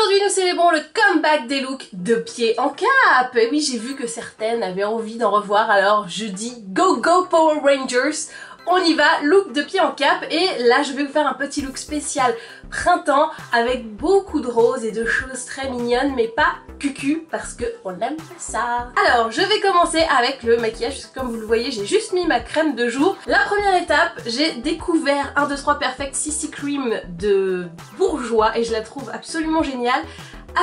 Aujourd'hui nous célébrons le comeback des looks de pied en cap. Et oui, j'ai vu que certaines avaient envie d'en revoir, alors je dis go go Power Rangers. On y va, look de pied en cap, et là je vais vous faire un petit look spécial printemps avec beaucoup de roses et de choses très mignonnes, mais pas cucu parce qu'on aime pas ça. Alors je vais commencer avec le maquillage, parce que comme vous le voyez j'ai juste mis ma crème de jour. La première étape, j'ai découvert 1, 2, 3 Perfect CC Cream de Bourjois et je la trouve absolument géniale.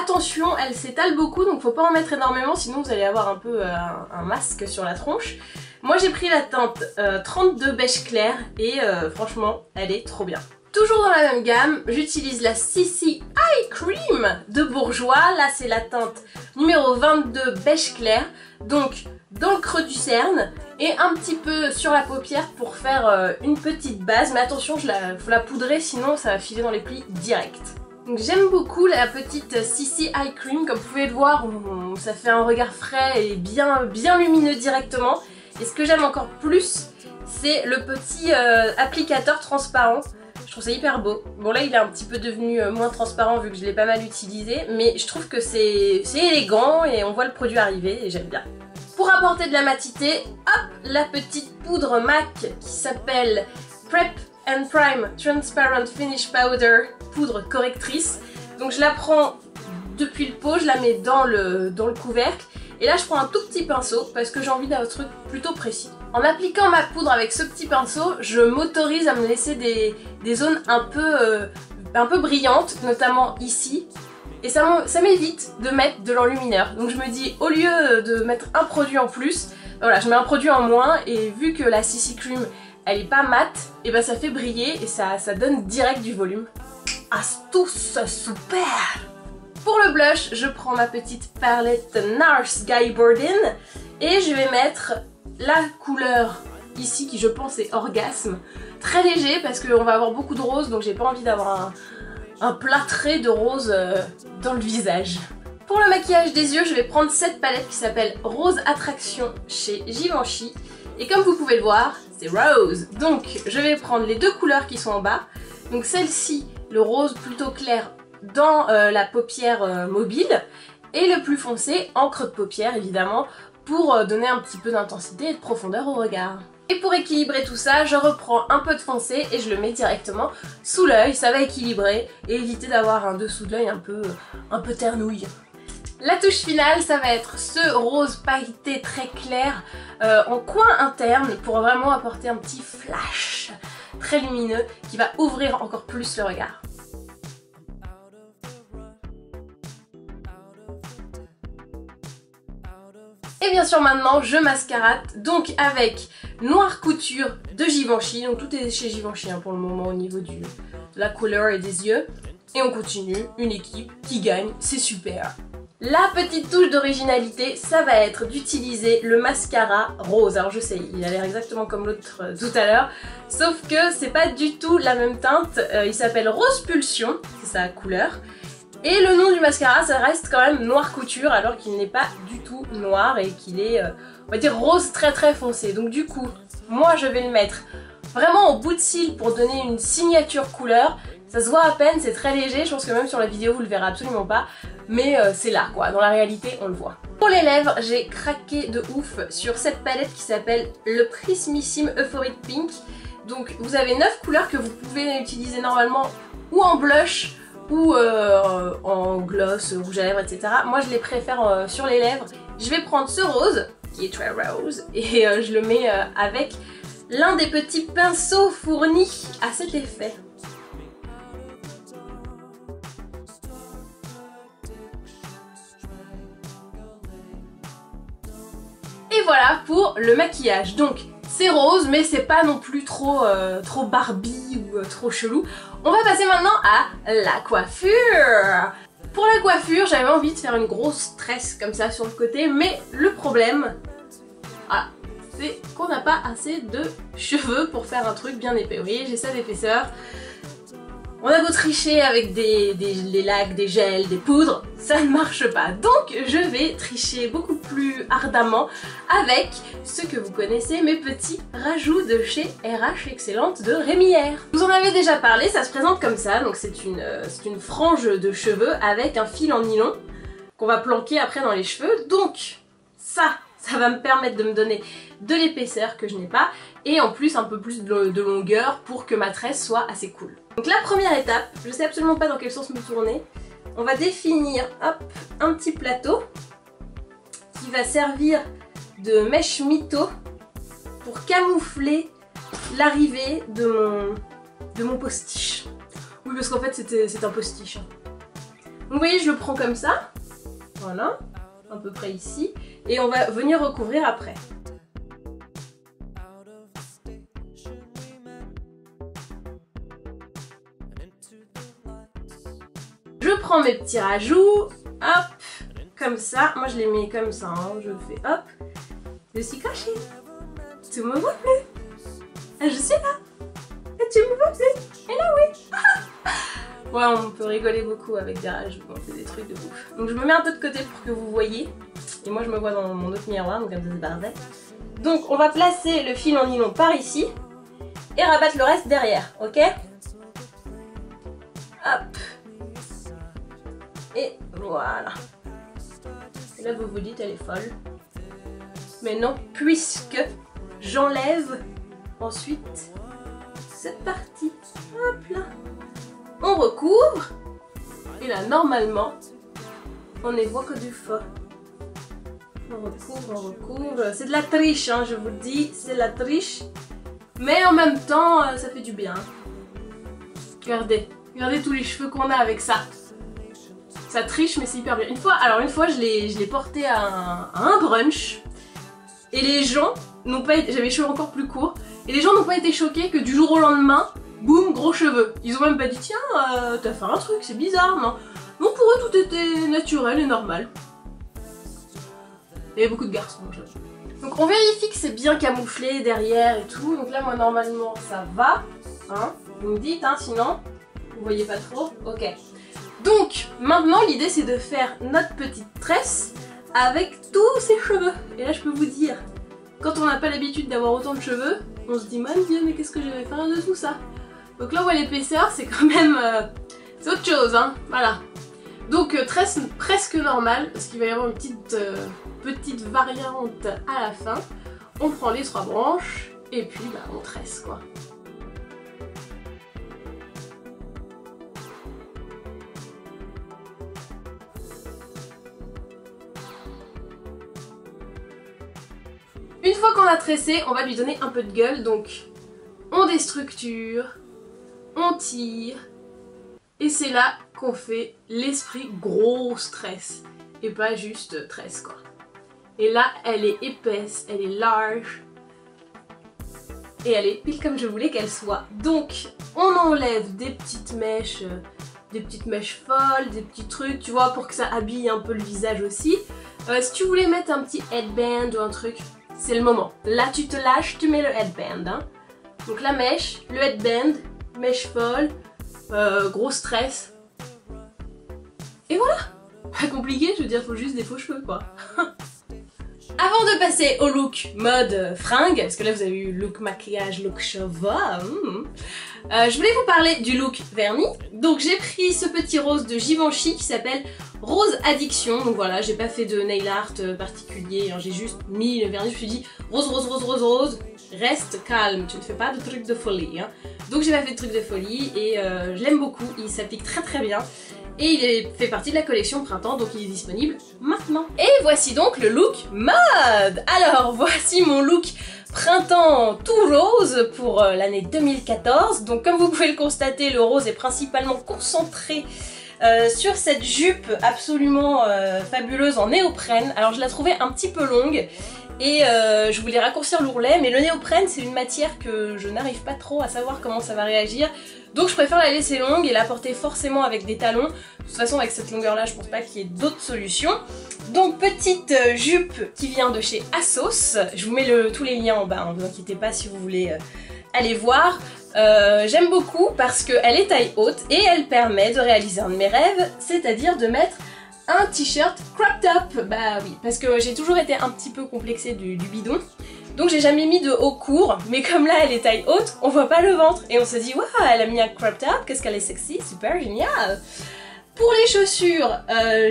Attention, elle s'étale beaucoup donc faut pas en mettre énormément sinon vous allez avoir un peu un masque sur la tronche. Moi j'ai pris la teinte 32 beige clair et franchement elle est trop bien. Toujours dans la même gamme, j'utilise la CC Eye Cream de Bourjois. Là c'est la teinte numéro 22 beige clair, donc dans le creux du cerne et un petit peu sur la paupière pour faire une petite base. Mais attention, faut la poudrer sinon ça va filer dans les plis direct. Donc j'aime beaucoup la petite CC Eye Cream, comme vous pouvez le voir, ça fait un regard frais et bien lumineux directement. Et ce que j'aime encore plus, c'est le petit applicateur transparent. Je trouve ça hyper beau. Bon là il est un petit peu devenu moins transparent vu que je l'ai pas mal utilisé, mais je trouve que c'est élégant et on voit le produit arriver et j'aime bien. Pour apporter de la matité, hop, la petite poudre MAC qui s'appelle Prep and Prime Transparent Finish Powder, poudre correctrice. Donc je la prends depuis le pot, je la mets dans le couvercle. Et là je prends un tout petit pinceau parce que j'ai envie d'un truc plutôt précis. En appliquant ma poudre avec ce petit pinceau, je m'autorise à me laisser des zones un peu brillantes, notamment ici. Et ça m'évite de mettre de l'enlumineur. Donc je me dis, au lieu de mettre un produit en plus, voilà, je mets un produit en moins et vu que la CC Cream elle est pas mate, et ben ça fait briller et ça donne direct du volume. Astuce super! Pour le blush, je prends ma petite palette NARS Guy Bourdin et je vais mettre la couleur ici qui je pense est Orgasme. Très léger parce qu'on va avoir beaucoup de rose donc j'ai pas envie d'avoir un plâtré de rose dans le visage. Pour le maquillage des yeux, je vais prendre cette palette qui s'appelle Rose Attraction chez Givenchy. Et comme vous pouvez le voir, c'est rose. Donc je vais prendre les deux couleurs qui sont en bas. Donc celle-ci, le rose plutôt clair dans la paupière mobile et le plus foncé en creux de paupière évidemment pour donner un petit peu d'intensité et de profondeur au regard. Et pour équilibrer tout ça, je reprends un peu de foncé et je le mets directement sous l'œil, ça va équilibrer et éviter d'avoir un dessous de l'œil un peu ternouille. La touche finale, ça va être ce rose pailleté très clair en coin interne pour vraiment apporter un petit flash très lumineux qui va ouvrir encore plus le regard. Et bien sûr maintenant je mascarade donc avec Noir Couture de Givenchy, donc tout est chez Givenchy pour le moment au niveau de la couleur et des yeux. Et on continue, une équipe qui gagne, c'est super. La petite touche d'originalité, ça va être d'utiliser le mascara rose. Alors je sais, il a l'air exactement comme l'autre tout à l'heure, sauf que c'est pas du tout la même teinte, il s'appelle Rose Pulsion, c'est sa couleur. Et le nom du mascara, ça reste quand même Noir Couture alors qu'il n'est pas du tout noir et qu'il est, on va dire, rose très très foncé. Donc du coup, moi je vais le mettre vraiment au bout de cils pour donner une signature couleur. Ça se voit à peine, c'est très léger, je pense que même sur la vidéo vous le verrez absolument pas. Mais c'est là quoi, dans la réalité on le voit. Pour les lèvres, j'ai craqué de ouf sur cette palette qui s'appelle le Prismissime Euphoric Pink. Donc vous avez 9 couleurs que vous pouvez utiliser normalement ou en blush, ou en gloss, rouge à lèvres, etc. Moi je les préfère sur les lèvres. Je vais prendre ce rose, qui est très rose, et je le mets avec l'un des petits pinceaux fournis à cet effet. Et voilà pour le maquillage. Donc c'est rose mais c'est pas non plus trop Barbie ou trop chelou. On va passer maintenant à la coiffure. Pour la coiffure, j'avais envie de faire une grosse tresse comme ça sur le côté, mais le problème, c'est qu'on n'a pas assez de cheveux pour faire un truc bien épais. Vous voyez, j'ai ça d'épaisseur. On a beau tricher avec des lacs, des gels, des poudres, ça ne marche pas. Donc je vais tricher beaucoup plus ardemment avec ce que vous connaissez, mes petits rajouts de chez RH Excellente de Rémi R. Vous en avez déjà parlé, ça se présente comme ça, donc c'est une frange de cheveux avec un fil en nylon qu'on va planquer après dans les cheveux. Donc ça va me permettre de me donner de l'épaisseur que je n'ai pas et en plus un peu plus de longueur pour que ma tresse soit assez cool. Donc la première étape, je sais absolument pas dans quel sens me tourner, on va définir hop, un petit plateau qui va servir de mèche mytho pour camoufler l'arrivée de mon postiche. Oui, parce qu'en fait c'est un postiche. Donc vous voyez, je le prends comme ça, voilà, à peu près ici, et on va venir recouvrir après. Je prends mes petits rajouts, hop, comme ça. Moi je les mets comme ça, hein. Je fais hop. Je suis cachée. Tu me vois plus. Je suis là. Et tu me vois plus. Et là oui. Ouais, on peut rigoler beaucoup avec des rajouts, on fait des trucs de ouf. Donc je me mets un peu de côté pour que vous voyez. Et moi je me vois dans mon autre miroir, donc comme ça c'est parfait. Donc on va placer le fil en nylon par ici. Et rabattre le reste derrière, ok? Hop. Et voilà. Et là vous vous dites elle est folle. Mais non, puisque j'enlève ensuite cette partie. Hop là. On recouvre. Et là normalement, on ne voit que du feu. On recouvre. C'est de la triche, hein, je vous le dis, c'est de la triche. Mais en même temps, ça fait du bien. Regardez tous les cheveux qu'on a avec ça. Ça triche mais c'est hyper bien. Une fois je l'ai porté à un brunch et les gens n'ont pas été... J'avais les cheveux encore plus courts et les gens n'ont pas été choqués que du jour au lendemain, boum, gros cheveux. Ils ont même pas dit tiens, t'as fait un truc, c'est bizarre, non. Donc pour eux tout était naturel et normal. Il y avait beaucoup de garçons. Donc on vérifie que c'est bien camouflé derrière et tout. Donc là moi normalement ça va. Hein, vous me dites, hein, sinon vous voyez pas trop. Ok. Donc maintenant l'idée c'est de faire notre petite tresse avec tous ces cheveux. Et là je peux vous dire, quand on n'a pas l'habitude d'avoir autant de cheveux, on se dit mon Dieu mais qu'est-ce que je vais faire de tout ça. Donc là on voit l'épaisseur, c'est quand même... c'est autre chose, hein, voilà. Donc tresse presque normale, parce qu'il va y avoir une petite variante à la fin. On prend les 3 branches et puis bah, on tresse quoi. Une fois qu'on a tressé, on va lui donner un peu de gueule, donc on déstructure, on tire, et c'est là qu'on fait l'esprit grosse tresse, et pas juste tresse quoi. Et là, elle est épaisse, elle est large, et elle est pile comme je voulais qu'elle soit. Donc, on enlève des petites mèches folles, des petits trucs, tu vois, pour que ça habille un peu le visage aussi. Si tu voulais mettre un petit headband ou un truc, c'est le moment. Là tu te lâches, tu mets le headband. Hein. Donc la mèche, le headband, mèche folle, grosse tresse. Et voilà. Pas compliqué, je veux dire, faut juste des faux cheveux quoi. Avant de passer au look mode fringue, parce que là vous avez eu look maquillage, look cheveux, je voulais vous parler du look vernis. Donc j'ai pris ce petit rose de Givenchy qui s'appelle Rose Addiction. Donc voilà, j'ai pas fait de nail art particulier, hein, j'ai juste mis le vernis, je me suis dit rose, reste calme, tu ne fais pas de trucs de folie. Hein. Donc j'ai pas fait de trucs de folie et je l'aime beaucoup, il s'applique très bien. Et il fait partie de la collection printemps, donc il est disponible maintenant. Et voici donc le look mode. Alors voici mon look printemps tout rose pour l'année 2014. Donc comme vous pouvez le constater, le rose est principalement concentré sur cette jupe absolument fabuleuse en néoprène. Alors je la trouvais un petit peu longue et je voulais raccourcir l'ourlet, mais le néoprène c'est une matière que je n'arrive pas trop à savoir comment ça va réagir. Donc je préfère la laisser longue et la porter forcément avec des talons. De toute façon avec cette longueur là je pense pas qu'il y ait d'autres solutions. Donc petite jupe qui vient de chez ASOS. Je vous mets tous les liens en bas, hein, ne vous inquiétez pas si vous voulez aller voir. J'aime beaucoup parce qu'elle est taille haute et elle permet de réaliser un de mes rêves, c'est-à-dire de mettre un t-shirt crop top. Bah oui, parce que j'ai toujours été un petit peu complexée du bidon, donc j'ai jamais mis de haut court, mais comme là elle est taille haute, on voit pas le ventre et on se dit waouh, elle a mis un crop top, qu'est-ce qu'elle est sexy, super génial. Pour les chaussures,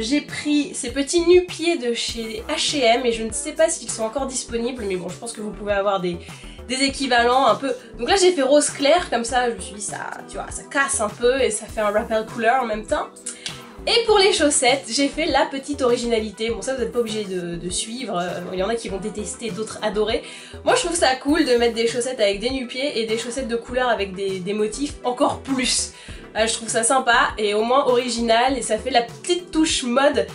j'ai pris ces petits nu-pieds de chez H&M et je ne sais pas s'ils sont encore disponibles, mais bon, je pense que vous pouvez avoir des équivalents un peu. Donc là j'ai fait rose clair, comme ça je me suis dit ça, tu vois, ça casse un peu et ça fait un rappel couleur en même temps. Et pour les chaussettes, j'ai fait la petite originalité. Bon ça vous n'êtes pas obligé de suivre, il y en a qui vont détester, d'autres adorer. Moi je trouve ça cool de mettre des chaussettes avec des nu-pieds et des chaussettes de couleur avec des motifs encore plus. Je trouve ça sympa et au moins original et ça fait la petite touche mode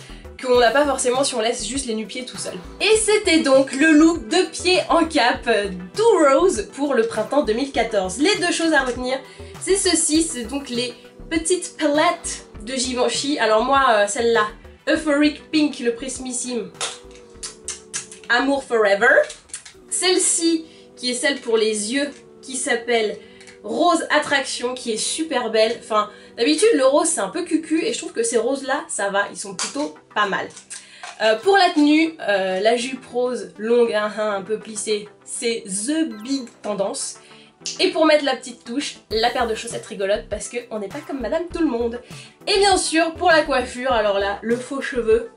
qu'on n'a pas forcément si on laisse juste les nu-pieds tout seuls. Et c'était donc le look de pied en cap Do Rose pour le printemps 2014. Les deux choses à retenir, c'est ceci, c'est donc les petites palettes de Givenchy. Alors moi, celle-là, Euphoric Pink, le Prismissime, Amour Forever. Celle-ci, qui est celle pour les yeux, qui s'appelle Rose Attraction, qui est super belle. Enfin, d'habitude le rose c'est un peu cucu et je trouve que ces roses là, ça va, ils sont plutôt pas mal. Pour la tenue, la jupe rose longue, un peu plissée, c'est the big tendance. Et pour mettre la petite touche, la paire de chaussettes rigolotes parce qu'on n'est pas comme Madame Tout le Monde. Et bien sûr, pour la coiffure, alors là, le faux cheveu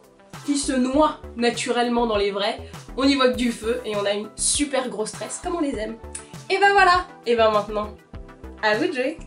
qui se noie naturellement dans les vrais, on y voit que du feu et on a une super grosse tresse comme on les aime. Et ben voilà, et ben maintenant, à vous de jouer.